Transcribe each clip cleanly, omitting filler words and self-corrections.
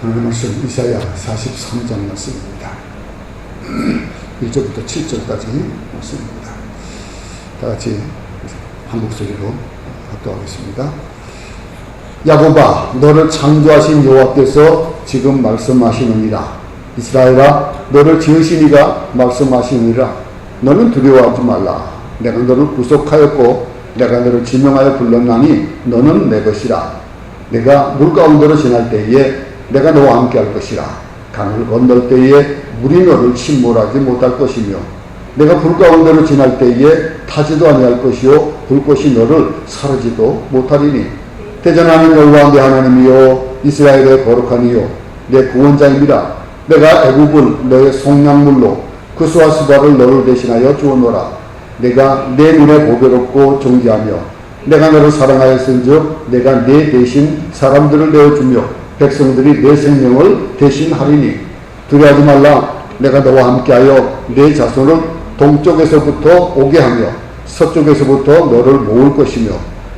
하나님의 말씀 이사야 43장 말씀입니다. 1절부터 7절까지 말씀입니다. 다 같이 한 목소리로 합독하겠습니다. 야곱아, 너를 창조하신 여호와께서 지금 말씀하시느니라. 이스라엘아, 너를 지으신 이가 말씀하시느니라. 너는 두려워하지 말라. 내가 너를 구속하였고 내가 너를 지명하여 불렀나니 너는 내 것이라. 내가 물 가운데로 지날 때에 내가 너와 함께 할 것이라. 강을 건널 때에 물이 너를 침몰하지 못할 것이며 내가 불 가운데로 지날 때에 타지도 아니할 것이요 불꽃이 너를 사르지도 못하리니. 대전하는 여호와 내 하나님이요 이스라엘의 거룩한 이요 내 구원자입니다. 내가 애굽을 너의 속량물로 구스와 수바를 너를 대신하여 주었노라. 내가 내 눈에 보배롭고 존귀하며 내가 너를 사랑하였은즉 내가 내 대신 사람들을 내어주며 백성들이 내 생명을 대신하리니. 두려워하지 말라. 내가 너와 함께하여 내 자손을 동쪽에서부터 오게 하며 서쪽에서부터 너를 모을 것이며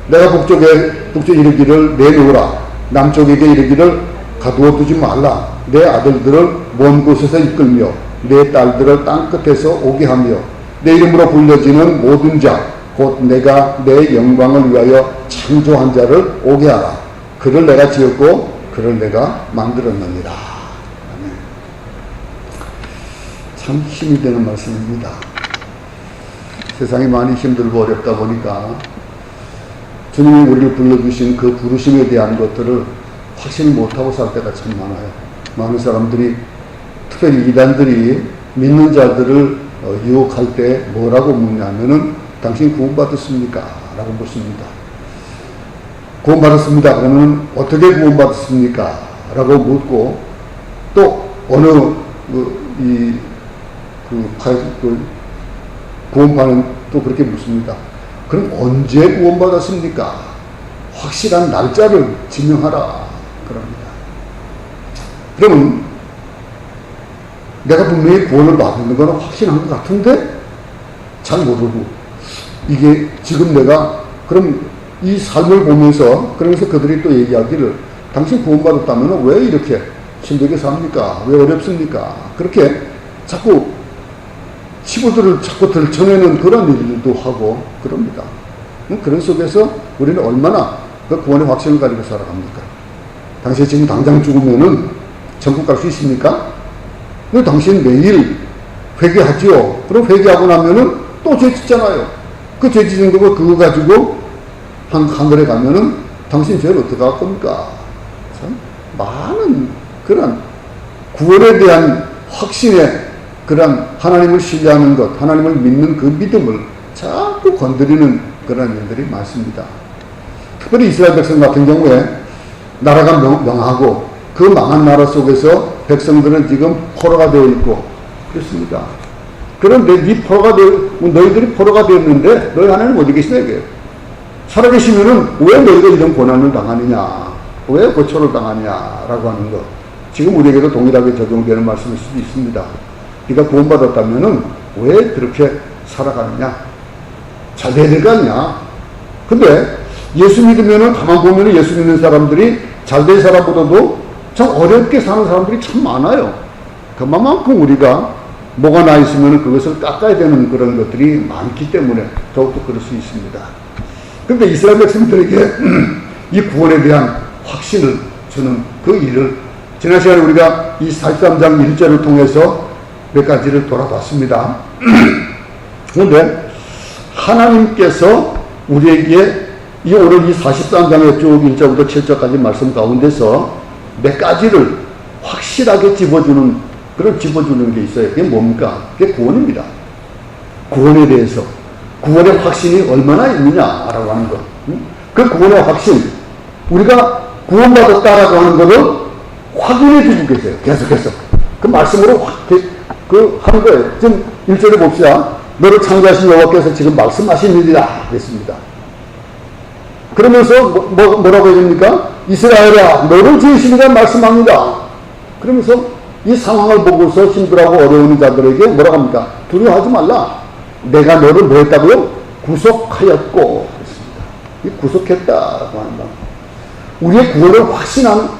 내가 북쪽에 이르기를 내놓으라. 남쪽에게 이르기를 가두어 두지 말라. 내 아들들을 먼 곳에서 이끌며 내 딸들을 땅끝에서 오게 하며 내 이름으로 불려지는 모든 자 곧 내가 내 영광을 위하여 창조한 자를 오게 하라. 그를 내가 지었고 그를 내가 만들었느니라. 아멘. 참 힘이 되는 말씀입니다. 세상이 많이 힘들고 어렵다 보니까 주님이 우리를 불러주신 그 부르심에 대한 것들을 확신 못하고 살 때가 참 많아요. 많은 사람들이, 특별히 이단들이 믿는 자들을 유혹할 때 뭐라고 묻냐면은 당신 구원받았습니까? 라고 묻습니다. 구원받았습니다. 그러면 어떻게 구원받았습니까? 라고 묻고 또 어느 구원받는 또 그렇게 묻습니다. 그럼 언제 구원받았습니까? 확실한 날짜를 지명하라. 그럽니다. 그러면 내가 분명히 구원을 받는 건 확신한 것 같은데 잘 모르고 이게 지금 내가 그럼 이 삶을 보면서 그러면서 그들이 또 얘기하기를 당신 구원받았다면 왜 이렇게 힘들게 삽니까? 왜 어렵습니까? 그렇게 자꾸 치부들을 자꾸 들춰내는 그런 일들도 하고 그럽니다. 그런 속에서 우리는 얼마나 그 구원의 확신을 가지고 살아갑니까? 당신 지금 당장 죽으면은 천국 갈 수 있습니까? 근데 당신 매일 회개하죠. 그럼 회개하고 나면은 또 죄 짓잖아요. 그 죄 짓는 거 그거 가지고 하늘에 가면은 당신 죄를 어떻게 할 겁니까? 참 많은 그런 구원에 대한 확신에 그런 하나님을 신뢰하는 것, 하나님을 믿는 그 믿음을 자꾸 건드리는 그런 일들이 많습니다. 특별히 이스라엘 백성 같은 경우에 나라가 명하고 그 망한 나라 속에서 백성들은 지금 포로가 되어 있고 그렇습니다. 그런데 너희들이 포로가 되었는데 너희 하나님 어디 계시냐 이게. 살아계시면은 왜 너희가 이런 고난을 당하느냐, 왜 고초를 당하냐라고 하는 것. 지금 우리에게도 동일하게 적용되는 말씀일 수도 있습니다. 네가 구원받았다면은 왜 그렇게 살아가느냐, 잘 돼야 될 거 아니냐. 근데 예수 믿으면은 가만 보면은 예수 믿는 사람들이 잘 된 사람보다도 참 어렵게 사는 사람들이 참 많아요. 그만큼 우리가 뭐가 나 있으면 그것을 깎아야 되는 그런 것들이 많기 때문에 더욱더 그럴 수 있습니다. 그런데 이스라엘 백성들에게 이 구원에 대한 확신을 주는 그 일을 지난 시간에 우리가 이 43장 1절을 통해서 몇 가지를 돌아봤습니다. 그런데 하나님께서 우리에게 오늘 이 43장의 쭉 1절부터 7절까지 말씀 가운데서 몇 가지를 확실하게 집어주는 게 있어요. 그게 뭡니까? 그게 구원입니다. 구원에 대해서, 구원의 확신이 얼마나 있느냐라고 하는 것. 그 구원의 확신, 우리가 구원받았다라고 하는 것을 확인해 주고 계세요. 계속해서. 그 말씀으로 하는 거예요. 지금 1절에 봅시다. 너를 창조하신 여호와께서 지금 말씀하신 일이라 그랬습니다. 그러면서 뭐라고 해야 됩니까? 이스라엘아, 너를 지으시니까 말씀합니다. 그러면서 이 상황을 보고서 힘들어하고 어려운 자들에게 뭐라고 합니까? 두려워하지 말라. 내가 너를 뭐 했다고요? 구속하였고 그랬습니다. 이 구속했다라고 한다. 우리의 구원을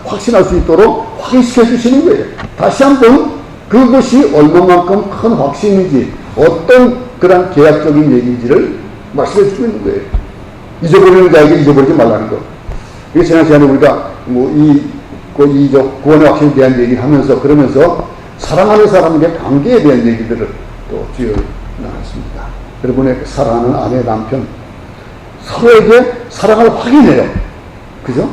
확신할 수 있도록 확인시켜 주시는 거예요. 다시 한번 그것이 얼마만큼 큰 확신인지, 어떤 그런 계약적인 얘기인지를 말씀해 주고 있는 거예요. 잊어버리는 자에게 잊어버리지 말라는 거. 이게 지난 시간에 우리가 구원의 확신에 대한 얘기를 하면서, 그러면서 사랑하는 사람에게 관계에 대한 얘기들을 또 주여 나눴습니다. 여러분의 사랑하는 아내, 남편, 서로에게 사랑을 확인해요. 그죠?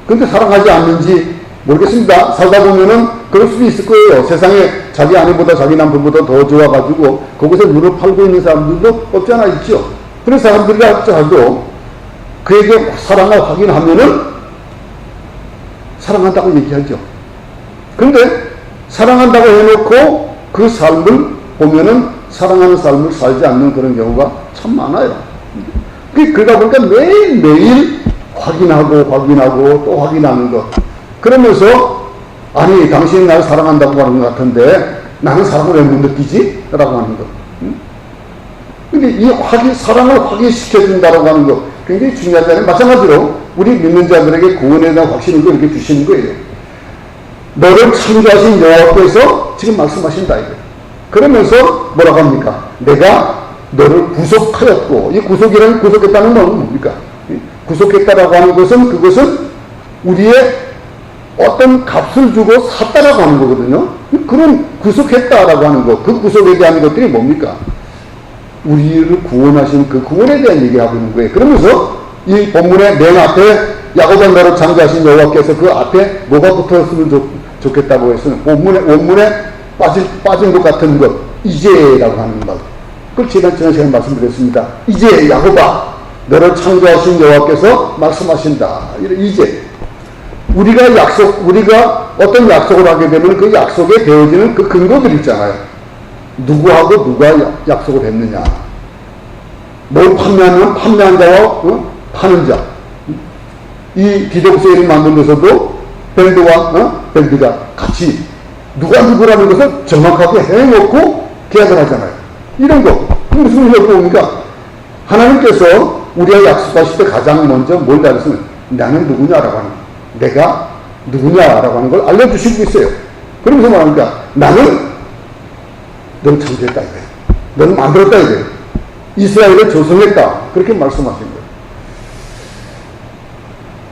근데 사랑하지 않는지 모르겠습니다. 살다 보면은 그럴 수도 있을 거예요. 세상에 자기 아내보다 자기 남편보다 더 좋아가지고 거기서 눈을 팔고 있는 사람들도 없지 않아 있죠. 그런 사람들이라도 그에게 사랑을 확인하면은 사랑한다고 얘기하죠. 근데 사랑한다고 해놓고 그 삶을 보면은 사랑하는 삶을 살지 않는 그런 경우가 참 많아요. 그러다 보니까 매일매일 확인하고 또 확인하는 것. 그러면서 아니 당신이 나를 사랑한다고 하는 것 같은데 나는 사랑을 왜 못 느끼지? 라고 하는 것. 근데 이 사랑을 확인시켜준다라고 하는 것 굉장히 중요하잖아요. 마찬가지로 우리 믿는 자들에게 구원에 대한 확신을 이렇게 주시는 거예요. 너를 창조하신 여호와께서 지금 말씀하신다 이거예요. 그러면서 뭐라고 합니까? 내가 너를 구속하였고, 이 구속했다는 건 뭡니까? 구속했다라고 하는 것은 그것은 우리의 어떤 값을 주고 샀다라고 하는 거거든요. 그런 구속했다라고 하는 것, 그 구속에 대한 것들이 뭡니까? 우리를 구원하신 그 구원에 대한 얘기를 하고 있는 거예요. 그러면서 이 본문의 맨 앞에 야곱은 너를 창조하신 여호와께서 그 앞에 뭐가 붙었으면 좋겠다고 해서는 원문에 빠진 것 같은 것, 이제라고 하는 것. 그걸 지난 시간에 말씀드렸습니다. 이제 야곱아 너를 창조하신 여호와께서 말씀하신다. 이제 우리가 어떤 약속을 하게 되면 그 약속에 되어지는 그 근거들 있잖아요. 누구하고 누가 약속을 했느냐. 뭘 판매하면 판매한 자와 파는 자. 이 디덕세일을 만든 데서도 밴드와 밴드가 같이 누가 누구라는 것을 정확하게 해놓고 계약을 하잖아요. 이런 거. 무슨 의미입니까? 하나님께서 우리가 약속하실 때 가장 먼저 뭘 가르치면 나는 누구냐라고 하는 거예요. 내가 누구냐라고 하는 걸 알려주시고 있어요. 그러면서 말합니까? 나는 너를 창조했다 이거예요. 너는 만들었다 이거예요. 이스라엘을 조성했다. 그렇게 말씀하신 거예요.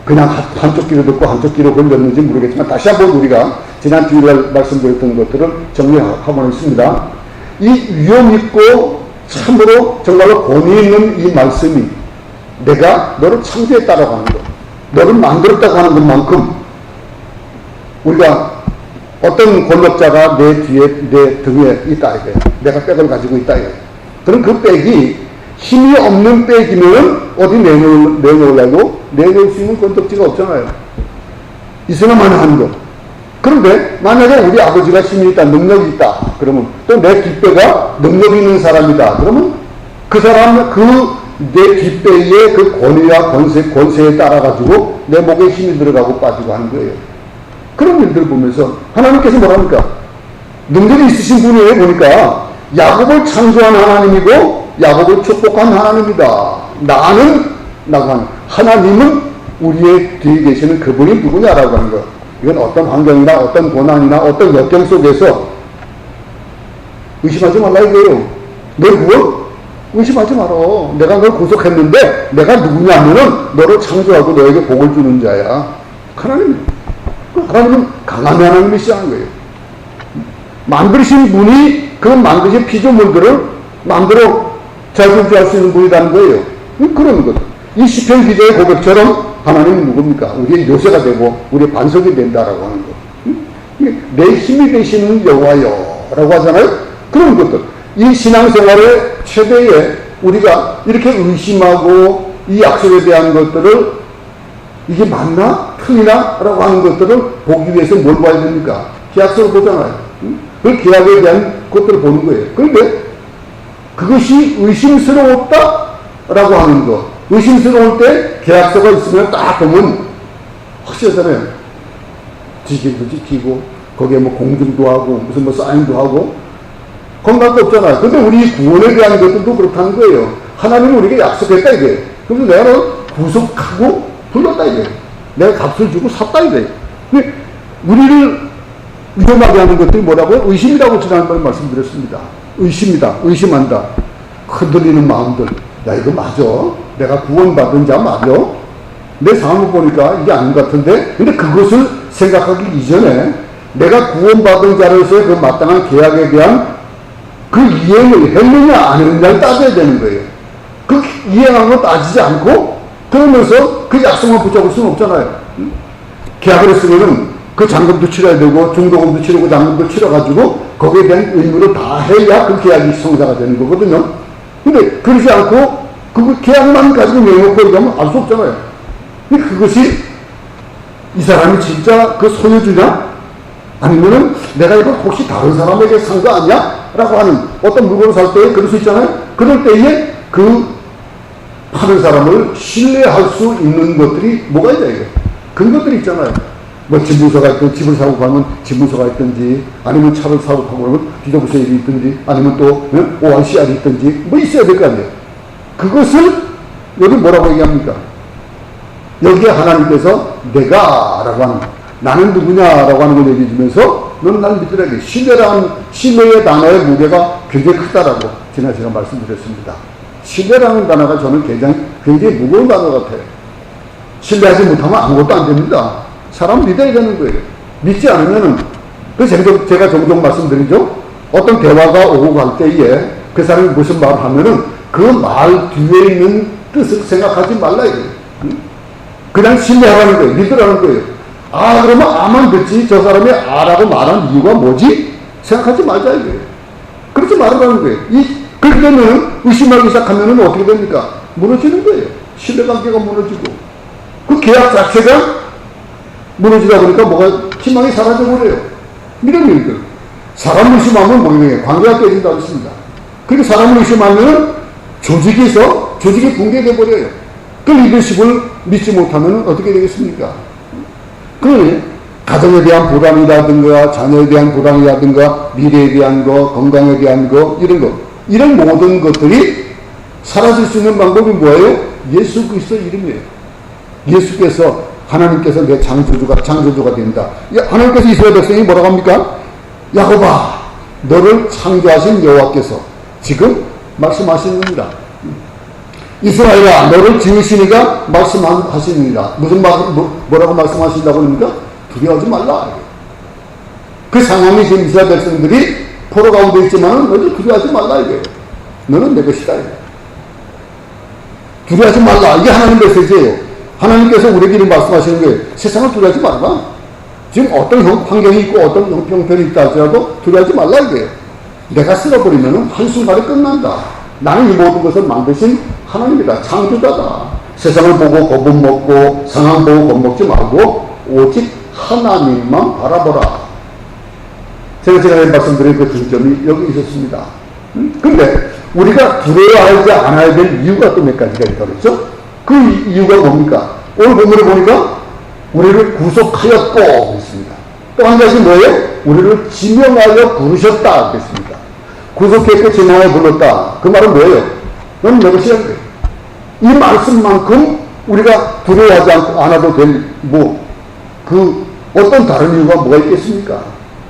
그냥 한쪽 귀로 듣고 한쪽 귀로 걸렸는지 모르겠지만 다시 한번 우리가 지난 주일날 말씀드렸던 것들을 정리하고 있습니다. 이 위험 있고 참으로 정말로 권위 있는 이 말씀이 내가 너를 창조했다라고 하는 것, 너를 만들었다고 하는 것만큼 우리가 어떤 권력자가 내 등에 있다 이거예요. 내가 백을 가지고 있다 이거예요. 그럼 그 백이 힘이 없는 백이면 어디 내놓으려고 내놓을 수 있는 건덕지가 없잖아요. 있으나만 하는 것. 그런데 만약에 우리 아버지가 힘이 있다, 능력이 있다. 그러면 또 내 뒷배가 능력 있는 사람이다. 그러면 그 사람, 내 뒷배의 그 권위와 권세에 따라가지고 내 목에 힘이 들어가고 빠지고 하는 거예요. 그런 일들을 보면서 하나님께서 뭐랍니까? 능력이 있으신 분이 보니까 야곱을 창조한 하나님이고 야곱을 축복한 하나님이다. 하나님은 우리의 뒤에 계시는 그분이 누구냐라고 하는 거. 이건 어떤 환경이나 어떤 고난이나 어떤 역경 속에서 의심하지 말라 이거예요. 너 그거 의심하지 마라. 내가 널 구속했는데 내가 누구냐면은 너를 창조하고 너에게 복을 주는 자야. 하나님은 강한 하나님이시라는 거예요. 만드신 분이 그 만드신 피조물들을 만들어 자유할 수 있는 분이라는 거예요. 그런 것. 이 시편 기자의 고백처럼 하나님은 누굽니까? 우리의 요새가 되고 우리의 반석이 된다라고 하는 것. 내 힘이 되시는 여호와여 라고 하잖아요. 그런 것들. 이 신앙생활의 최대의 우리가 이렇게 의심하고 이 약속에 대한 것들을 이게 맞나? 틀리나? 라고 하는 것들을 보기 위해서 뭘 봐야 됩니까? 계약서를 보잖아요. 그 계약에 대한 것들을 보는 거예요. 그런데 그것이 의심스러웠다? 라고 하는 것. 의심스러울 때 계약서가 있으면 딱 보면 확실하잖아요. 지키도 지키고 거기에 뭐 공증도 하고 무슨 사인도 하고 건강도 없잖아요. 근데 우리 구원에 대한 것들도 그렇다는 거예요. 하나님은 우리에게 약속했다 이게. 그래서 내가 구속하고 불렀다 이게. 내가 값을 주고 샀다 이게. 근데 우리를 위험하게 하는 것들이 뭐라고요? 의심이라고 지난번에 말씀드렸습니다. 의심이다. 의심한다. 흔들리는 마음들. 야, 이거 맞아? 내가 구원받은 자 맞아? 내 상황을 보니까 이게 아닌 것 같은데? 근데 그것을 생각하기 이전에 내가 구원받은 자로서의 그 마땅한 계약에 대한 그 이행을 했느냐 안 했느냐를 따져야 되는 거예요. 그 이행한 거 따지지 않고 그러면서 그 약속만 붙잡을 수는 없잖아요. 계약을 했으면은 그 잔금도 치러야 되고 중도금도 치르고 잔금도 치러가지고 거기에 대한 의무를 다 해야 그 계약이 성사가 되는 거거든요. 근데 그러지 않고 그 계약만 가지고 내놓고 얘기하면 알 수 없잖아요. 근데 그것이 이 사람이 진짜 그 소유주냐? 아니면은 내가 이거 혹시 다른 사람에게 산 거 아니야? 라고 하는 어떤 물건을 살 때에 그럴 수 있잖아요. 그럴 때에 그 파는 사람을 신뢰할 수 있는 것들이 뭐가 있냐 이거. 그런 것들이 있잖아요. 뭐 집문서가 있든 집을 사고 가면 집문서가 있든지 아니면 차를 사고 가고 그러면 비정서일이 있든지 아니면 또 ORCR이 있든지 뭐 있어야 될 거 아니에요. 그것을 여기 뭐라고 얘기합니까? 여기에 하나님께서 내가 라고 하는 나는 누구냐라고 하는 걸 얘기해 주면서 너는 날 믿으라게 신뢰의 단어의 무게가 굉장히 크다라고 지난 시간 말씀드렸습니다. 신뢰라는 단어가 저는 굉장히 무거운 단어 같아요. 신뢰하지 못하면 아무것도 안 됩니다. 사람 믿어야 되는 거예요. 믿지 않으면은 제가 종종 말씀드리죠. 어떤 대화가 오고 갈 때에 그 사람이 무슨 말을 하면은 그 말 뒤에 있는 뜻을 생각하지 말라 이거예요. 그냥 신뢰하라는 거예요. 믿으라는 거예요. 아, 그러면 아만 듣지 저 사람이 아라고 말한 이유가 뭐지? 생각하지 말자 이거예요. 그렇게 말하라는 거예요. 그렇게 되면 의심하기 시작하면 어떻게 됩니까? 무너지는 거예요. 신뢰관계가 무너지고 그 계약 자체가 무너지다 보니까 뭐가 희망이 사라져버려요. 이런 일들. 사람을 의심하면 뭐예요? 관계가 깨진다고 했습니다. 그리고 사람을 의심하면 조직이 붕괴돼버려요. 그 리더십을 믿지 못하면 어떻게 되겠습니까? 그 가정에 대한 보람이라든가 자녀에 대한 보람이라든가 미래에 대한 거, 건강에 대한 거, 이런 모든 것들이 사라질 수 있는 방법이 뭐예요? 예수 그리스도 이름이에요. 예수께서 하나님께서 내 창조주가 된다. 하나님께서 이스라엘 백성이 뭐라고 합니까? 야곱아, 너를 창조하신 여호와께서 지금 말씀하시는 겁니다. 이스라엘아, 너를 지으시니가 말씀하시느니라. 뭐라고 말씀하신다고 합니까? 두려워하지 말라. 그 상황이 지금 이스라엘 백성들이 포로 가운데 있지만 너도 두려워하지 말라 이거예요. 너는 내 것이다. 두려워하지 말라. 이게 하나님 메시지예요. 하나님께서 우리에게 말씀하시는 거예요. 세상을 두려워하지 말라. 지금 어떤 환경이 있고 어떤 형편이 있다 할지라도 두려워하지 말라 이거예요. 내가 쓸어버리면 한순간에 끝난다. 나는 이 모든 것을 만드신 하나님이다. 창조자다. 세상을 보고 겁은 먹고 상황 보고 겁먹지 말고 오직 하나님만 바라보라. 제가 지난해 말씀드린 그 중점이 여기 있었습니다. 근데 우리가 두려워하지 않아야 될 이유가 또 몇 가지가 있다고 그랬죠? 그 이유가 뭡니까? 오늘 본문을 보니까 우리를 구속하였고 그랬습니다. 또 한 가지 뭐예요? 우리를 지명하여 부르셨다 그랬습니다. 구속했고 지명하여 불렀다. 그 말은 뭐예요? 넌 내 것이란 거예요. 이 말씀만큼 우리가 두려워하지 않아도 될 어떤 다른 이유가 뭐가 있겠습니까?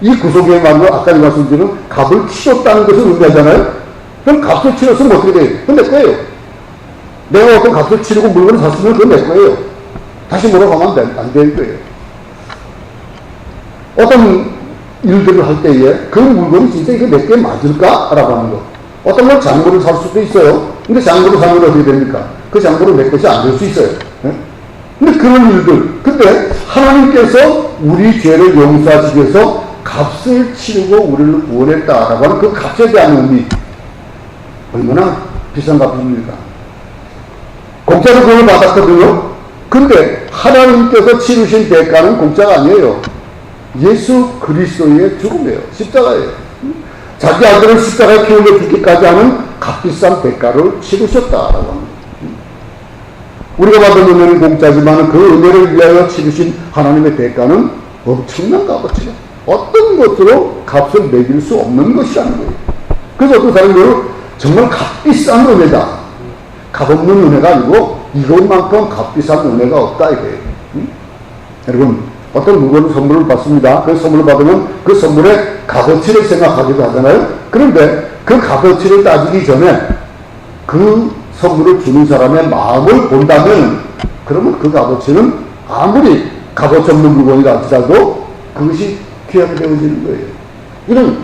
이 구속의 말로 아까 말씀드린 값을 치렀다는 것을 의미하잖아요. 그럼 값을 치렀으면 어떻게 돼요? 그건 내 거예요. 내가 어떤 값을 치르고 물건을 샀으면 그건 내 거예요. 다시 몰아가면 안 될 거예요. 어떤 일들을 할 때에 그 물건이 진짜 이게 내 게 맞을까? 라고 하는 거. 어떤 걸 장부를 살 수도 있어요. 근데 장부를 사면 어떻게 됩니까? 그 장부를 내 것이 안 될 수 있어요. 네? 근데 그런 일들. 근데 하나님께서 우리 죄를 용서하시기 위해서 값을 치르고 우리를 구원했다라고 하는 그 값에 대한 의미. 얼마나 비싼 값입니까? 공짜로 그걸 받았거든요. 근데 하나님께서 치르신 대가는 공짜가 아니에요. 예수 그리스도의 죽음이에요. 십자가예요. 자기 아들을 십자가에 피 흘려 죽기까지 하는 값비싼 대가를 치르셨다라고 합니다. 우리가 받은 은혜는 공짜지만 그 은혜를 위하여 치르신 하나님의 대가는 엄청난 값어치가 어떤 것으로 값을 매길 수 없는 것이라는 거예요. 그래서 어떤 사람들은 정말 값비싼 은혜다. 값없는 은혜가 아니고 이것만큼 값비싼 은혜가 없다 이거예요. 여러분 어떤 물건을 선물을 받습니다. 그 선물을 받으면 그 선물의 값어치를 생각하기도 하잖아요. 그런데 그 값어치를 따지기 전에 그 선물을 주는 사람의 마음을 본다면, 그러면 그 값어치는 아무리 값어치 없는 물건이라 할지라도 그것이 귀하게 되어지는 거예요.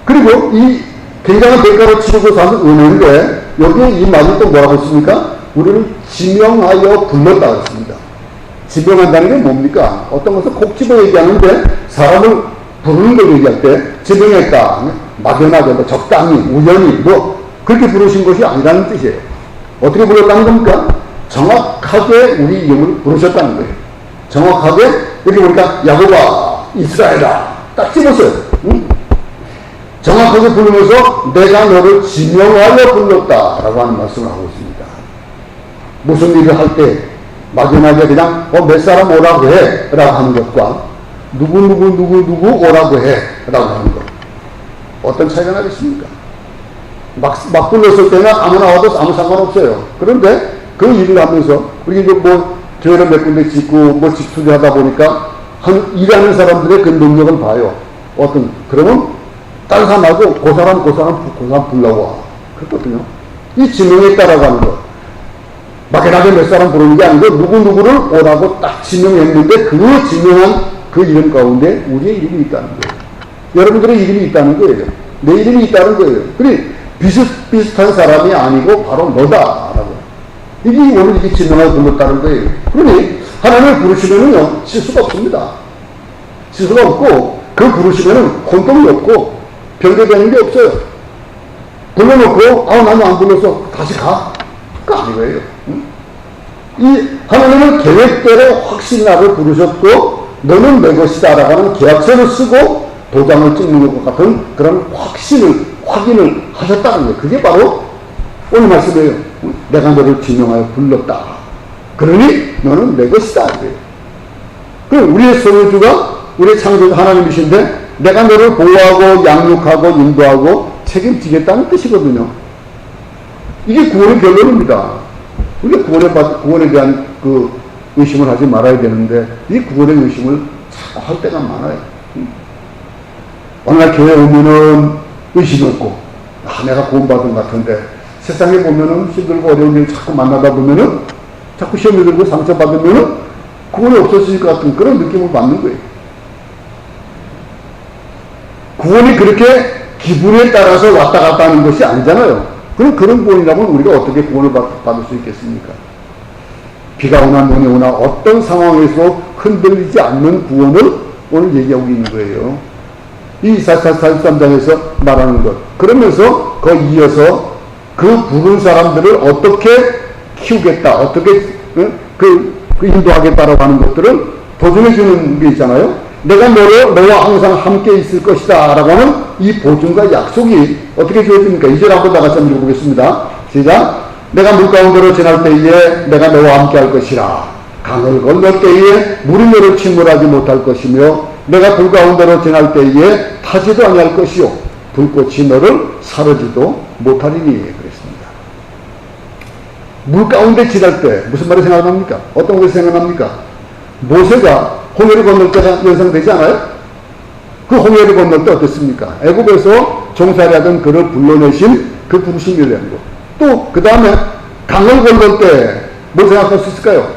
그리고 이 굉장한 대가를 치르고 사는 은혜인데, 여기에 이 말이 또 뭐라고 했습니까? 우리를 지명하여 불렀다 했습니다. 지명한다는 게 뭡니까? 어떤 것을 콕 집어 얘기하는데, 사람을 부르는 걸 얘기할 때 지명했다, 막연하게 뭐 적당히, 우연히 뭐 그렇게 부르신 것이 아니라는 뜻이에요. 어떻게 불렀다는 겁니까? 정확하게 우리 이름을 부르셨다는 거예요. 정확하게, 여기 보니까 야곱아, 이스라엘아, 딱 집었어요. 응? 정확하게 부르면서 내가 너를 지명하여 불렀다라고 하는 말씀을 하고 있습니다. 무슨 일을 할 때 막연하게 그냥 몇 사람 오라고 해 라고 하는 것과 누구 오라고 해 라고 하는 것, 어떤 차이가 나겠습니까? 막 불렀을 때는 아무나 와도 아무 상관없어요. 그런데 그 일을 하면서 우리 뭐 교회를 몇 군데 짓고 뭐 집수리 하다 보니까 일하는 사람들의 그 능력을 봐요. 그러면 다른 사람하고 그 사람 불러와 그렇거든요. 이 지명에 따라가는 것, 막연하게 몇 사람 부르는 게 아니고 누구를 오라고 딱 지명했는데 그 지명한 그 이름 가운데 우리의 이름이 있다는 거예요. 여러분들의 이름이 있다는 거예요. 내 이름이 있다는 거예요. 그러니 비슷한 사람이 아니고 바로 너다라고. 이게 오늘 이렇게 지명하고 불렀다는 거예요. 그러니 하나님을 부르시면은요, 실수가 없습니다. 실수가 없고, 그 부르시면은 혼동이 없고 변개되는 게 없어요. 불러놓고 나는 안 불러서 다시 가? 그거 아니고요. 이 하나님은 계획대로 확실히 나를 부르셨고 너는 내 것이다 라고 하는 계약서를 쓰고 도장을 찍는 것 같은 그런 확인을 하셨다는 거예요. 그게 바로 오늘 말씀이에요. 내가 너를 지명하여 불렀다. 그러니 너는 내 것이다. 그럼 우리의 소유주가 우리의 창조주 하나님이신데 내가 너를 보호하고 양육하고 인도하고 책임지겠다는 뜻이거든요. 이게 구원의 결론입니다. 우리가 구원에 대한 그 의심을 하지 말아야 되는데 이 구원의 의심을 자꾸 할 때가 많아요. 어느 날 교회에 오면은 의심이 없고 내가 구원받은 것 같은데 세상에 보면은 힘들고 어려운 일 자꾸 만나다 보면은 자꾸 시험이 들고 상처받으면은 구원이 없어질 것 같은 그런 느낌을 받는 거예요. 구원이 그렇게 기분에 따라서 왔다 갔다 하는 것이 아니잖아요. 그럼 그런 구원이라면 우리가 어떻게 구원을 받을 수 있겠습니까? 비가 오나 눈이 오나 어떤 상황에서 흔들리지 않는 구원을 오늘 얘기하고 있는 거예요. 이 43장에서 말하는 것. 그러면서 그 이어서 그 부른 사람들을 어떻게 키우겠다, 어떻게 인도하겠다라고 하는 것들을 보증해 주는 게 있잖아요. 내가 너와 항상 함께 있을 것이다 라고 하는 이 보증과 약속이 어떻게 주어집니까? 2절 한번 다 같이 한번 읽어보겠습니다. 시작. 내가 물 가운데로 지날 때에 내가 너와 함께 할 것이라. 강을 건널 때에 물이 너를 침몰하지 못할 것이며 내가 불 가운데로 지날 때에 타지도 아니할 것이요 불꽃이 너를 사르지도 못하리니 그랬습니다. 물 가운데 지날 때 무슨 말이 생각납니까? 어떤 것이 생각납니까? 모세가 홍해를 건널 때가 연상되지 않아요? 그 홍해를 건널 때 어땠습니까? 애굽에서 종살이하던 그를 불러내신 그 부르심이라는 거. 또 그 다음에 강을 건널 때 뭘 생각할 수 있을까요?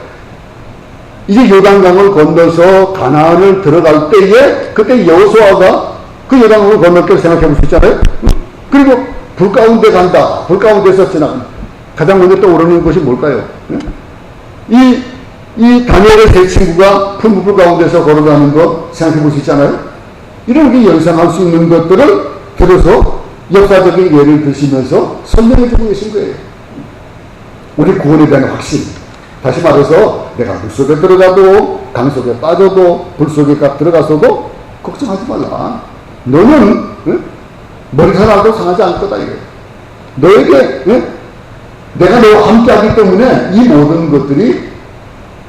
이제 요단강을 건너서 가나안을 들어갈 때에 그때 여호수아가 그 요단강을 건널 때 생각해 볼 수 있잖아요. 그리고 불 가운데 간다. 불 가운데서 지나간다. 가장 먼저 떠오르는 것이 뭘까요? 이 다니엘의 세 친구가 풀무불 가운데서 걸어가는 것 생각해 볼 수 있잖아요. 이런 게 연상할 수 있는 것들을 들어서 역사적인 예를 드시면서 설명해 주고 계신 거예요. 우리 구원에 대한 확신. 다시 말해서 내가 물속에 들어가도 강 속에 빠져도 불 속에 들어가서도 걱정하지 말라. 너는 머리가 나도 상하지 않을 거다 이거예요. 너에게 내가 너와 함께하기 때문에 이 모든 것들이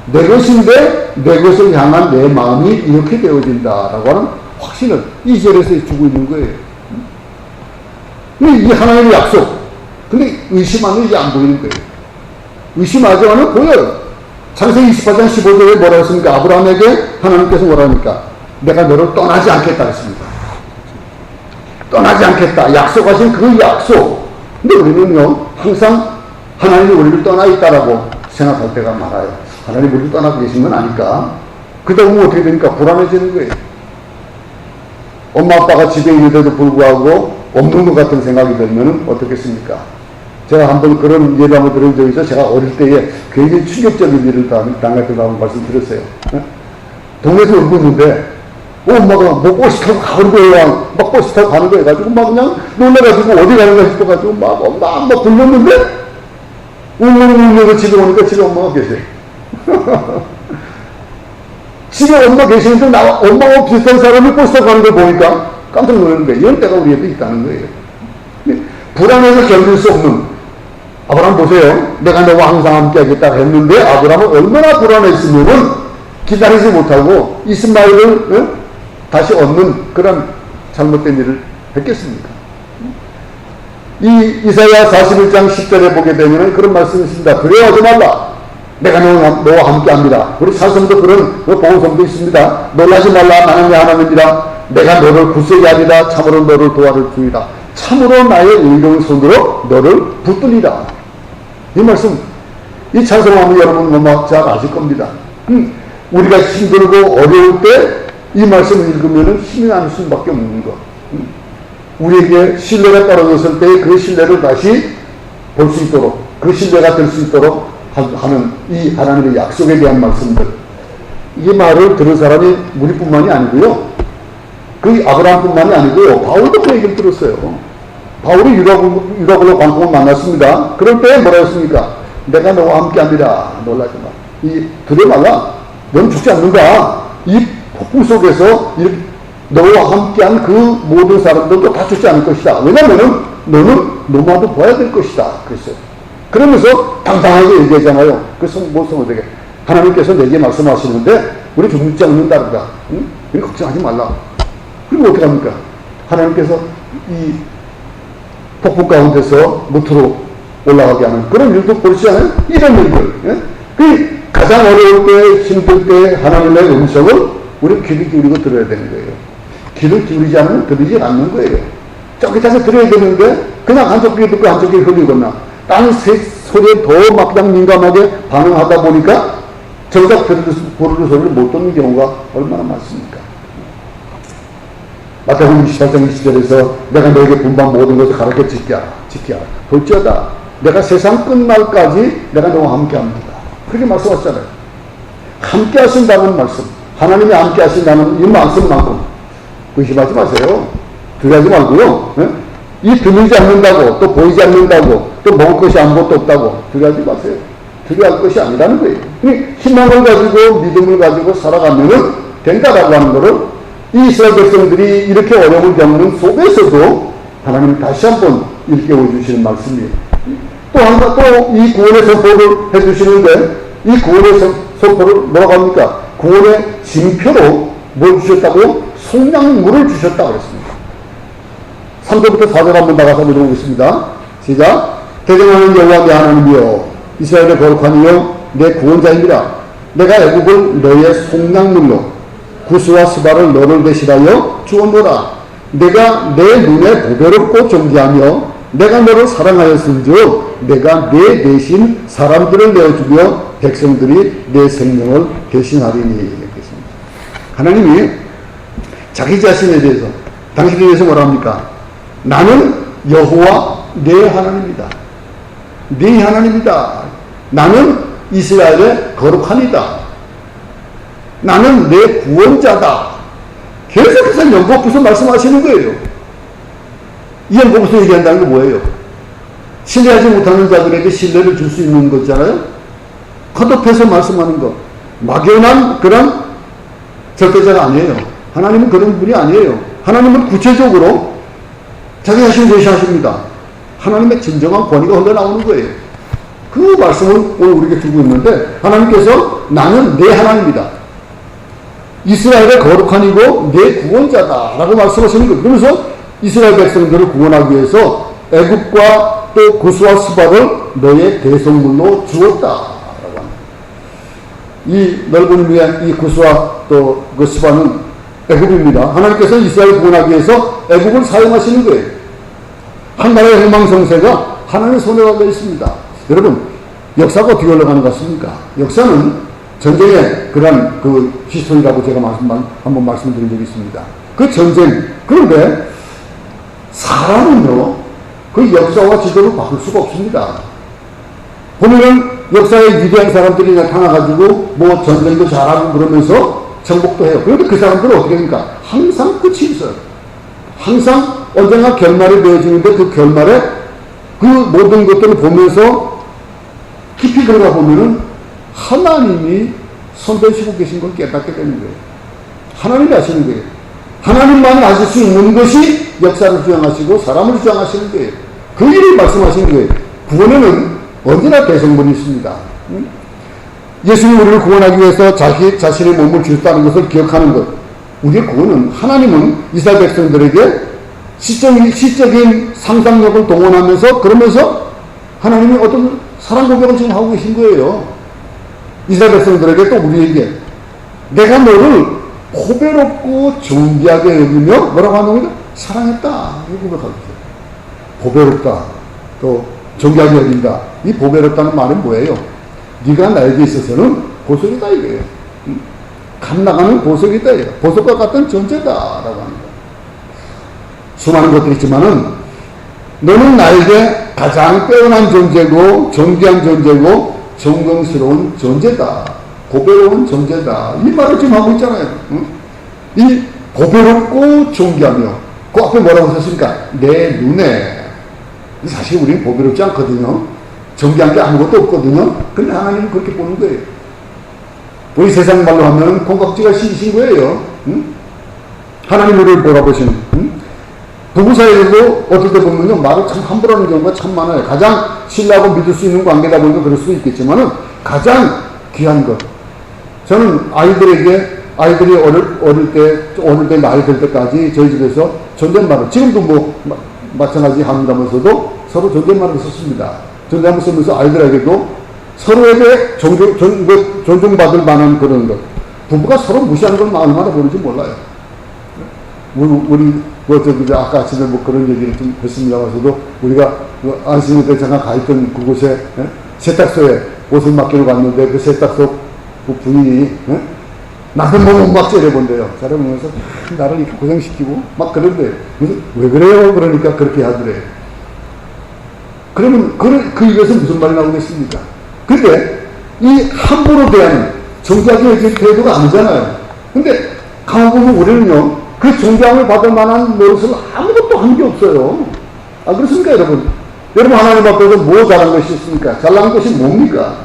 내 것인데 내 것을 향한 내 마음이 이렇게 되어진다라고 하는 확신을 이 절에서 주고 있는 거예요. 이 하나님의 약속. 근데 의심하면 이게 안 보이는 거예요. 의심하지만은 보여요. 창세기 28장 15절에 뭐라 했습니까? 아브라함에게 하나님께서 뭐라 합니까? 내가 너를 떠나지 않겠다 했습니다. 떠나지 않겠다. 약속하신 그 약속. 근데 우리는요, 항상 하나님이 우리를 떠나 있다라고 생각할 때가 많아요. 하나님 우리를 떠나고 계신 건 아니까. 그러다 보면 어떻게 되니까 불안해지는 거예요. 엄마 아빠가 집에 있는데도 불구하고 없는 것 같은 생각이 들면 어떻겠습니까? 제가 한번 그런 예를 한번 들은 적이 있어요. 제가 어릴 때에 굉장히 충격적인 일을 당했다고 한번 말씀드렸어요. 동네에서 울고 있는데 엄마가 뭐 버스 타고 가는 거예요. 막 버스 타고 가는 거 해가지고 막 그냥 놀라가지고 어디 가는가 싶어가지고 막 엄마 불렀는데 울면서 집에 오니까 집에 엄마가 계세요. 집에 엄마 계시는데 엄마하고 비슷한 사람이 버스 타고 가는 걸 보니까 깜짝 놀라는 거예요. 이런 때가 우리에도 있다는 거예요. 불안해서 견딜 수 없는 아브라함 보세요. 내가 너와 항상 함께 하겠다 했는데 아브라함은 얼마나 불안했으면은 기다리지 못하고 이스마엘을 다시 얻는 그런 잘못된 일을 했겠습니까? 이 이사야 41장 10절에 보게 되면 그런 말씀이 있습니다. 두려워하지 말라. 내가 너와 함께 합니다. 우리 사성도 그런 보호성도 있습니다. 놀라지 말라. 나는 내 하나님이라. 내가 너를 굳세게 하리라. 참으로 너를 도와줄 주이라. 참으로 나의 의로운 손으로 너를 붙들리라. 이 말씀, 이 찬송하면 여러분 아마 잘 아실 겁니다. 우리가 힘들고 어려울 때 이 말씀을 읽으면 힘이 나는 수밖에 없는 것. 우리에게 신뢰가 떨어졌을 때 그 신뢰를 다시 볼 수 있도록, 그 신뢰가 될 수 있도록 하는 이 하나님의 약속에 대한 말씀들. 이 말을 들은 사람이 우리뿐만이 아니고요. 그 아브라함뿐만이 아니고요. 바울도 그 얘기를 들었어요. 바울이 유다굴로 광풍을 만났습니다. 그럴 때 뭐라 했습니까? 내가 너와 함께 합니다. 놀라지 마. 두려워 말라. 넌 죽지 않는다. 이 폭풍 속에서 너와 함께한 그 모든 사람들도 다 죽지 않을 것이다. 왜냐면은 너는 너마도 봐야 될 것이다. 그랬어요. 그러면서 당당하게 얘기하잖아요. 그래서 성도에게 하나님께서 내게 말씀하시는데 우리 죽지 않는다니까. 응? 걱정하지 말라. 그리고 어떻게 합니까? 하나님께서 이 폭풍 가운데서 무트로 올라가게 하는 그런 일도 보이지 않아요? 이런 일들. 예? 그 가장 어려울 때, 힘들 때 하나님의 음성을 우리는 귀를 기울이고 들어야 되는 거예요. 귀를 기울이지 않으면 들리지 않는 거예요. 쫄깃하게 들어야 되는데 그냥 한쪽 귀에 듣고 한쪽 귀에 흘리거나 다른 소리에 더 막 그냥 민감하게 반응하다 보니까 정작 부르는 소리를 못 듣는 경우가 얼마나 많습니까? 마태복음 28장 20절에서 내가 너에게 분반 모든 것을 가르쳐 지키라. 볼지어다 내가 세상 끝날까지 내가 너와 함께합니다. 그렇게 말씀하셨잖아요. 함께 하신다는 말씀, 하나님이 함께 하신다는 이 말씀만큼 의심하지 마세요. 두려워하지 말고요. 네? 이 들리지 않는다고, 또 보이지 않는다고, 또 먹을 것이 아무것도 없다고 두려워하지 마세요. 두려워할 것이 아니라는 거예요. 희망을 가지고 믿음을 가지고 살아가면은 된다라고 하는 거를 이 이스라엘 백성들이 이렇게 어려움을 겪는 속에서도 하나님이 다시 한번 일깨워 주시는 말씀이에요. 또 이 구원의 선포를 해주시는데 이 구원의 선포를 뭐라고 합니까? 구원의 징표로 뭘 주셨다고요? 속량물을 주셨다고 그랬습니다. 3절부터 4절 한번 나가서 읽어보겠습니다. 시작. 대전하는 여호와 내 하나님이여 이스라엘의 거룩한 이여 내 구원자입니다. 내가 애국을 너의 속량물로 구스와 스바를 너를 대신하여 주었노라. 내가 내 눈에 보배롭고 존귀하며 내가 너를 사랑하였은즉 내가 내 대신 사람들을 내어주며 백성들이 내 생명을 대신하리니. 얘기했습니다. 하나님이 자기 자신에 대해서 당신에 대해서 뭐라 합니까? 나는 여호와 내 하나님이다. 네 하나님이다. 나는 이스라엘의 거룩한이다. 나는 내 구원자다. 계속해서 연복부서 말씀하시는 거예요. 이 연복부서 얘기한다는 게 뭐예요? 신뢰하지 못하는 자들에게 신뢰를 줄 수 있는 거잖아요. 컷오프해서 말씀하는 거. 막연한 그런 절대자가 아니에요. 하나님은 그런 분이 아니에요. 하나님은 구체적으로 자기 자신을 제시하십니다. 하나님의 진정한 권위가 흘러나오는 거예요. 그 말씀을 오늘 우리에게 두고 있는데 하나님께서 나는 내 하나님이다. 이스라엘의 거룩한 이고 내 구원자다 라고 말씀하시는 거예요. 그러면서 이스라엘 백성들을 구원하기 위해서 애굽과 또 구스와 스바를 너의 대속물로 주었다 라고 합니다. 이 넓은 위에 이 구스와 또 그 스바는 애굽입니다. 하나님께서 이스라엘 구원하기 위해서 애굽을 사용하시는 거예요. 한 나라의 흥망성쇠가 하나님의 손에 달려 있습니다. 여러분, 역사가 어떻게 흘러가는 것 같습니까? 역사는 전쟁의 그러한 그 히스토리라고 제가 한번 말씀드린 적이 있습니다. 그 전쟁, 그런데 사람은요, 그 역사와 지도를 바꿀 수가 없습니다. 보면은 역사에 위대한 사람들이 나타나가지고 뭐 전쟁도 잘하고 그러면서 정복도 해요. 그런데 그 사람들은 어떻게 됩니까? 항상 끝이 있어요. 항상 언젠가 결말이 되어지는데 그 결말에 그 모든 것들을 보면서 깊이 들어가 보면은 하나님이 선대시고 계신 걸 깨닫게 되는 거예요. 하나님이 아시는 거예요. 하나님만 아실 수 있는 것이 역사를 주장하시고 사람을 주장하시는 거예요. 그 일을 말씀하시는 거예요. 구원에는 언제나 대성분이 있습니다. 예수님이 우리를 구원하기 위해서 자신의 몸을 주셨다는 것을 기억하는 것. 우리의 구원은 하나님은 이스라엘 백성들에게 시적인 상상력을 동원하면서 그러면서 하나님이 어떤 사랑 고백을 지금 하고 계신 거예요. 이스라엘 백성들에게 또 우리에게 내가 너를 보배롭고 존귀하게 여기며 뭐라고 하는 거죠? 사랑했다. 이거 고백하고 있어요. 보배롭다. 또 존귀하게 여긴다. 이 보배롭다는 말은 뭐예요? 네가 나에게 있어서는 보석이다 이거예요. 값나가는 보석이다 이거예요. 보석과 같은 존재다라고 합니다. 수많은 것들이 있지만은 너는 나에게 가장 빼어난 존재고 존귀한 존재고 존경스러운 존재다. 보배로운 존재다. 이 말을 지금 하고 있잖아요. 이 보배롭고 존귀하며 그 앞에 뭐라고 썼습니까? 내 눈에. 사실 우리는 보배롭지 않거든요. 존귀한 게 아무것도 없거든요. 근데 하나님은 그렇게 보는 거예요. 우리 세상 말로 하면 콩깍지가 씌신 거예요. 하나님 우리를 돌아보시는. 부부 사이에도 어떨 때 보면요, 말을 참 함부로 하는 경우가 참 많아요. 가장 신뢰하고 믿을 수 있는 관계다 보니까 그럴 수도 있겠지만은 가장 귀한 것. 저는 아이들이 어릴 때 나이 들 때까지 저희 집에서 존댓말을, 지금도 뭐 마찬가지 합니다면서도 서로 존댓말을 썼습니다. 존댓말 쓰면서 아이들에게도 서로에게 존중받을 만한 그런 것. 부부가 서로 무시하는 걸 얼마나 모르는지 몰라요. 우리 아까 아침에 뭐 그런 얘기를 좀 했습니다만서도 우리가 안식일 때 잠깐 가 있던 그곳에 세탁소에 옷을 맡기러 갔는데 그 세탁소 그 부인이 남편 보면 막 째려본대요. 째려보면서 나를 이렇게 고생시키고 막 그런데 왜 그래요? 그러니까 그렇게 하더래요. 그러면 그 입에서 무슨 말이 나오겠습니까? 근데 이 함부로 대하는 존귀하게 여길 태도가 아니잖아요. 근데 가만 보면 우리는요, 그 존경을 받을 만한 노릇을 아무것도 한 게 없어요. 아, 그렇습니까, 여러분? 여러분, 하나님 앞에서 뭐 잘한 것이 있습니까? 잘난 것이 뭡니까?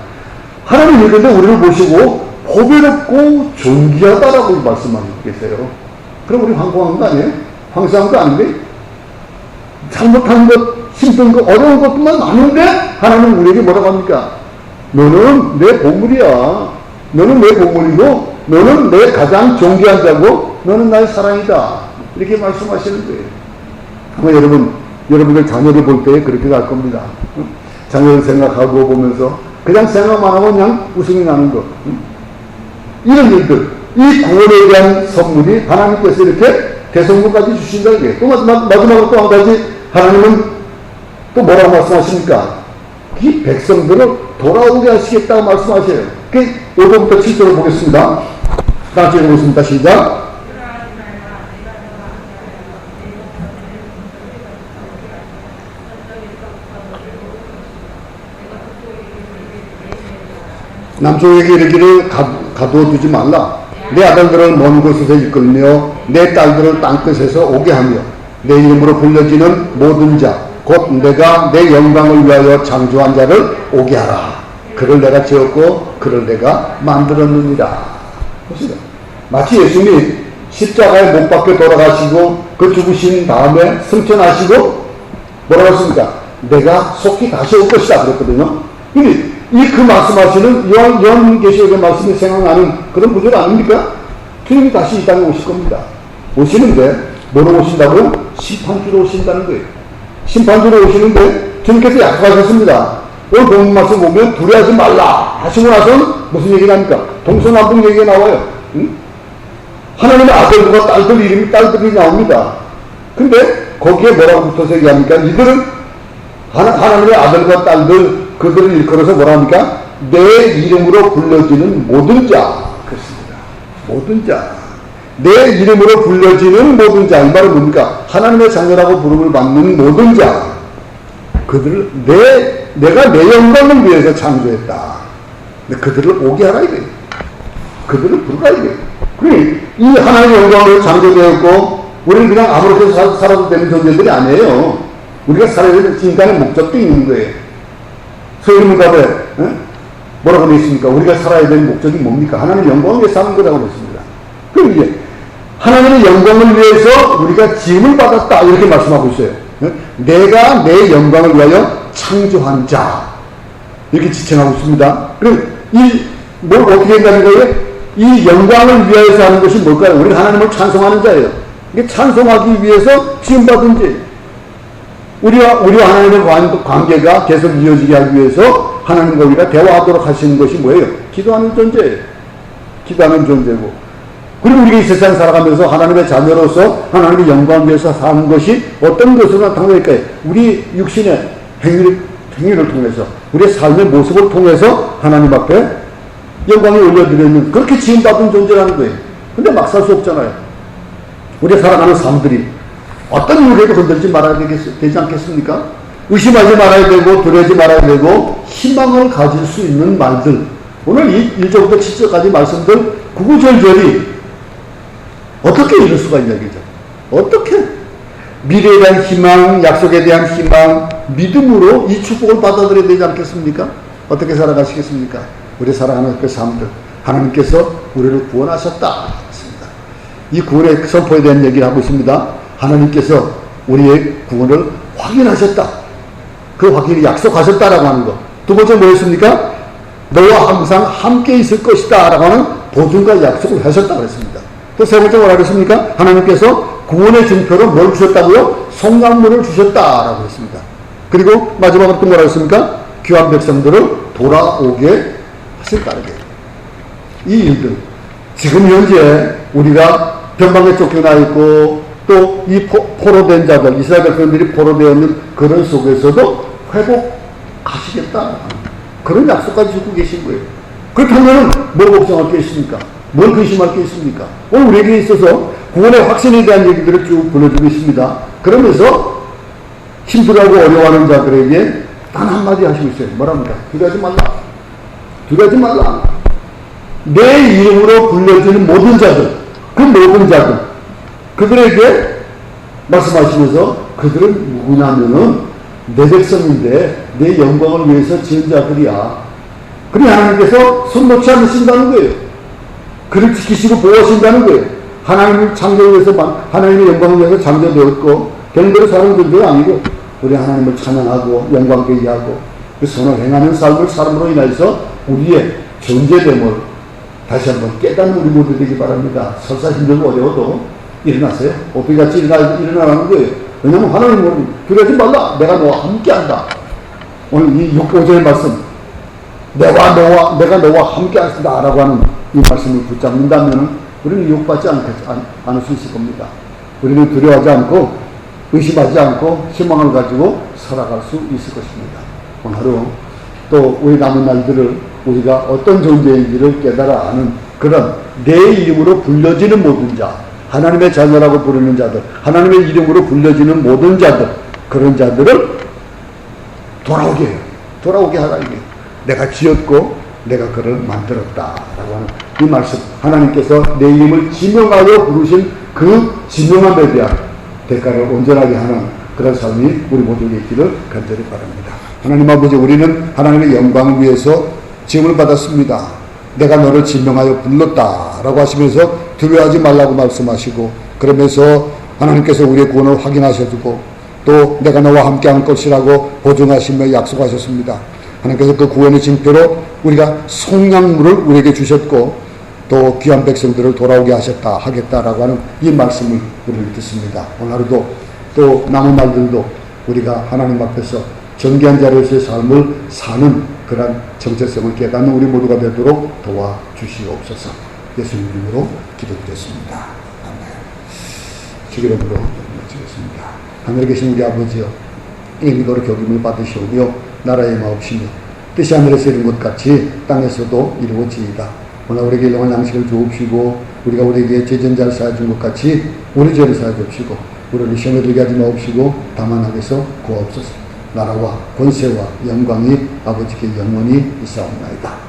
하나님 이런데 우리를 보시고 보배롭고 존귀하다라고 말씀하고 계세요. 그럼 우리 황송한 거 아니에요? 황송한 거 아닌데? 잘못한 것, 힘든 것, 어려운 것뿐만 많은데 하나님 우리에게 뭐라고 합니까? 너는 내 보물이야. 너는 내 보물이고 너는 내 가장 존귀한 자고 너는 나의 사랑이다. 이렇게 말씀하시는 거예요. 아마 여러분들 자녀를 볼 때 그렇게 갈 겁니다. 자녀를 생각하고 보면서 그냥 생각만 하고 그냥 웃음이 나는 것. 이런 일들, 이 구원에 대한 선물이 하나님께서 이렇게 대성물까지 주신다 이게. 또 마지막으로 또 한 가지 하나님은 또 뭐라고 말씀하십니까? 이 백성들을 돌아오게 하시겠다고 말씀하셔요. 5절부터 7절을 보겠습니다. 다 같이 읽어보겠습니다. 시작. 남쪽에게 이르기를 가두어 두지 말라. 내 아들들을 먼 곳에서 이끌며 내 딸들을 땅끝에서 오게 하며 내 이름으로 불려지는 모든 자 곧 내가 내 영광을 위하여 창조한 자를 오게 하라. 그를 내가 지었고 그를 내가 만들었느니라. 보시죠. 마치 예수님이 십자가에 못 박혀 돌아가시고 그 죽으신 다음에 승천하시고 뭐라고 했습니까? 내가 속히 다시 올 것이다 그랬거든요. 이 그 말씀하시는 요한계시록의 말씀이 생각나는 그런 구절 아닙니까? 주님이 다시 이 땅에 오실 겁니다. 오시는데 뭐로 오신다고요? 심판주로 오신다는 거예요. 심판주로 오시는데 주님께서 약속하셨습니다. 오늘 본문 말씀 보면 두려워하지 말라 하시고 나서는 무슨 얘기를 합니까? 동서남북 얘기가 나와요. 응? 하나님의 아들과 딸들 이름이 딸들이 나옵니다. 근데 거기에 뭐라고 붙어서 얘기합니까? 이들은 하나님의 아들과 딸들 그들을 일컬어서 뭐라 합니까? 내 이름으로 불려지는 모든 자. 그렇습니다. 모든 자. 내 이름으로 불려지는 모든 자. 이 말은 뭡니까? 하나님의 자녀라고 부름을 받는 모든 자. 그들을 내가 내 영광을 위해서 창조했다. 근데 그들을 오게 하라 이거예요. 그들을 부르라 이거예요. 그러니 이 하나님의 영광으로 창조되었고 우리는 그냥 아무렇게 살아도 되는 존재들이 아니에요. 우리가 살아야 될 인간의 목적도 있는 거예요. 소유문답에 뭐라고 되어 있습니까? 우리가 살아야 될 목적이 뭡니까? 하나님의 영광을 위해서 사는 거라고 되어 있습니다. 그럼 이제 하나님의 영광을 위해서 우리가 지음을 받았다 이렇게 말씀하고 있어요. 내가 내 영광을 위하여 창조한 자 이렇게 지칭하고 있습니다. 그럼 뭘 어떻게 한다는 거예요? 이 영광을 위하여서 하는 것이 뭘까요? 우리가 하나님을 찬송하는 자예요. 이게 찬송하기 위해서 지음받은 자. 우리와 하나님의 관계가 계속 이어지게 하기 위해서 하나님과 우리가 대화하도록 하시는 것이 뭐예요? 기도하는 존재예요. 기도하는 존재고. 그리고 우리가 이 세상 살아가면서 하나님의 자녀로서 하나님의 영광을 위해서 사는 것이 어떤 것으로 나타날까요? 우리 육신의 행위를 통해서 우리의 삶의 모습을 통해서 하나님 앞에 영광을 올려드리는 그렇게 지음받은 존재라는 거예요. 근데 막 살 수 없잖아요. 우리가 살아가는 삶들이 어떤 이유에도 건들지 말아야 되지 않겠습니까? 의심하지 말아야 되고 두려워하지 말아야 되고 희망을 가질 수 있는 말들. 오늘 1절부터 7절까지 말씀들 구구절절이 어떻게 이룰 수가 있냐 이거죠. 어떻게 미래에 대한 희망, 약속에 대한 희망, 믿음으로 이 축복을 받아들여야 되지 않겠습니까? 어떻게 살아가시겠습니까? 우리 살아가는 그 삶들 하나님께서 우리를 구원하셨다. 이 구원의 선포에 대한 얘기를 하고 있습니다. 하나님께서 우리의 구원을 확인하셨다. 그 확인을 약속하셨다라고 하는 것. 두 번째 뭐였습니까? 너와 항상 함께 있을 것이다 라고 하는 보증과 약속을 하셨다고 했습니다. 또 세 번째 뭐라고 했습니까? 하나님께서 구원의 증표로 뭘 주셨다고요? 성강문을 주셨다라고 했습니다. 그리고 마지막으로 또 뭐라고 했습니까? 귀한 백성들을 돌아오게 하셨다는 거예요. 이 일들 지금 현재 우리가 변방에 쫓겨나 있고 또 이 포로된 자들 이스라엘 백성들이 포로되어 있는 그런 속에서도 회복하시겠다 그런 약속까지 주고 계신 거예요. 그렇다면 뭘 걱정할 게 있습니까? 뭘 근심할 게 있습니까? 오늘 우리에게 있어서 구원의 확신에 대한 얘기들을 쭉 불러주고 있습니다. 그러면서 힘들어하고 어려워하는 자들에게 단 한마디 하시고 있어요. 뭐랍니까? 두려워하지 말라. 두려워하지 말라. 내 이름으로 불려지는 모든 자들, 그 모든 자들, 그들에게 말씀하시면서 그들은 누구냐면은 내 백성인데 내 영광을 위해서 지은 자들이야. 그러니 하나님께서 손 놓지 않으신다는 거예요. 그를 지키시고 보호하신다는 거예요. 하나님을 창조를 위해서, 하나님의 영광을 위해서 창조되었고, 별대로 사는 존재가 아니고, 우리 하나님을 찬양하고, 영광되게 하고, 그 선을 행하는 삶을 사람으로 인해서 우리의 존재됨을 다시 한번 깨닫는 우리 모두 되기 바랍니다. 설사 힘들고 어려워도 일어나세요. 어떻게 같이 일어나라는 거예요. 왜냐하면 하나님은 두려워하지 말라. 내가 너와 함께 한다. 오늘 이 6~5절 말씀, 내가 너와 함께 하신다 라고 하는 이 말씀을 붙잡는다면 우리는 유혹받지 않을 수 있을 겁니다. 우리는 두려워하지 않고 의심하지 않고 희망을 가지고 살아갈 수 있을 것입니다. 오늘 하루 또 우리 남은 날들을 우리가 어떤 존재인지를 깨달아 아는 그런 내 이름으로 불려지는 모든 자, 하나님의 자녀라고 부르는 자들, 하나님의 이름으로 불려지는 모든 자들, 그런 자들을 돌아오게 하라 이게. 내가 지었고 내가 그를 만들었다라고 하는 이 말씀. 하나님께서 내 이름을 지명하여 부르신 그 지명함에 대한 대가를 온전하게 하는 그런 삶이 우리 모두에게 있기를 간절히 바랍니다. 하나님 아버지, 우리는 하나님의 영광을 위해서 지음을 받았습니다. 내가 너를 지명하여 불렀다라고 하시면서 두려워하지 말라고 말씀하시고, 그러면서 하나님께서 우리의 구원을 확인하셔주고 또 내가 너와 함께할 것이라고 보증하시며 약속하셨습니다. 하나님께서 그 구원의 징표로 우리가 속량물을 우리에게 주셨고 또 귀한 백성들을 돌아오게 하겠다라고 하는 이 말씀을 우리는 듣습니다. 오늘 하루도 또 남은 날들도 우리가 하나님 앞에서 정기한 자로서의 삶을 사는 그러한 정체성을 깨닫는 우리 모두가 되도록 도와주시옵소서. 예수님 이름으로 기도드렸습니다. 아멘. 주기도문으로 마치겠습니다. 하늘에 계신 우리 아버지여, 이 믿음으로 격임을 받으시오며 나라의 마옵시며 뜻이 하늘에서 이룬 것 같이 땅에서도 이루어지이다. 오늘 우리에게 일용할 양식을 주옵시고 우리가 우리에게 죄전자를 사해준 것 같이 우리 죄를 사해 주옵시고 우리를 시험에 들게 하지 마옵시고 다만 악에서 구하옵소서. 나라와 권세와 영광이 아버지께 영원히 있사옵나이다.